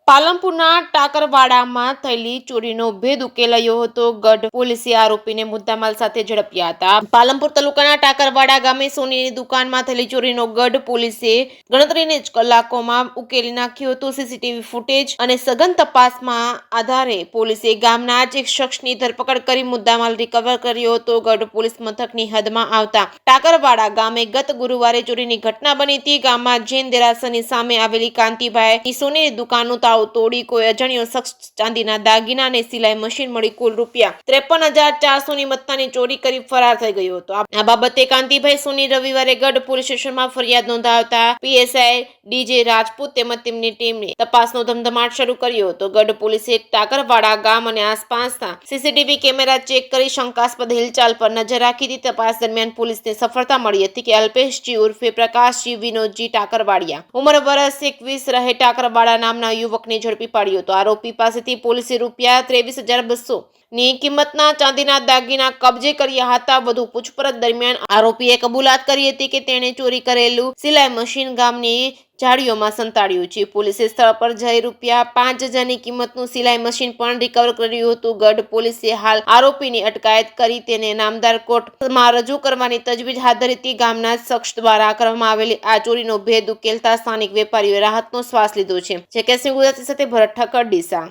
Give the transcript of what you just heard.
પાલનપુરના ટાકરવાડામાં થયેલી ચોરીનો ભેદ ઉકેલાયો હતો. ગઢ પોલીસે આરોપીને મુદ્દામાલ સાથે ઝડપ્યા હતા. પાલનપુર તાલુકાના ટાકરવાડા ગામે સોનીની દુકાનમાં થયેલી ચોરીનો ગઢ પોલીસે ગણતરીની જ કલાકોમાં ઉકેલી નાખ્યો હતો. સીસીટીવી ફૂટેજ અને સઘન તપાસમાં આધારે પોલીસે ગામના જ એક શખ્સની ધરપકડ કરી મુદ્દામાલ રિકવર કર્યો હતો. ગઢ પોલીસ મથકની હદમાં આવતા ટાકરવાડા ગામે ગત ગુરુવારે ચોરીની ઘટના બની હતી. ગામમાં જૈન દેરાસરની સામે આવેલી કાંતિભાઈ સોનીની દુકાનનું તોડી કોઈ અજાણ્યો શખ્સ ચાંદીના દાગીના અને સિલાઈ મશીન મળી કુલ ₹53,400 ની મત્તાની ચોરી કરી ફરાર થઈ ગયો હતો. આ બાબતે કાંતિભાઈ સોની રવિવારે ગઢ પોલીસ સ્ટેશનમાં ફરિયાદ નોંધાવતા પીએસઆઈ ડીજે રાજપૂત તેમજ તેમની ટીમે તપાસનો ધમધમાટ શરૂ કર્યો હતો. ગઢ પોલીસે ટાકરવાડા ગામ અને આસપાસના સીસીટીવી કેમેરા ચેક કરી શંકાસ્પદ હિલચાલ પર નજર રાખી હતી. તપાસ દરમિયાન પોલીસને સફળતા મળી હતી કે અલ્પેશજી ઉર્ફે પ્રકાશજી વિનોદજી ટાકરવાડિયા ઉંમર વર્ષ 21 રહે ટાકરવાડા નામના યુવકને ઝડપી પાડ્યો હતો. આરોપી પાસેથી પોલીસે ₹23,200 ની કિંમતના ચાંદીના દાગીના કબજે કર્યા હતા. વધુ પૂછપરછ દરમિયાન આરોપીએ કબૂલાત કરી હતી કે તેણે ચોરી કરેલું સિલાઈ મશીન ગામની ઝાડીઓમાં સંતાડ્યું છે. પોલીસે સ્થળ પર જઈ ₹5,000 ની કિંમતનું સિલાઈ મશીન પણ રિકવર કર્યું હતું. ગઢ પોલીસે હાલ આરોપીની અટકાયત કરી તેને નામદાર કોર્ટમાં રજૂ કરવાની તજવીજ હાથ ધરી હતી. ગામના શખ્સ દ્વારા કરવામાં આવેલી આ ચોરીનો ભેદ ઉકેલતા સ્થાનિક વેપારીઓએ રાહતનો શ્વાસ લીધો છે. જે કેસની ગુજરાતી સાથે ભરત ઠક્કર ડીસા.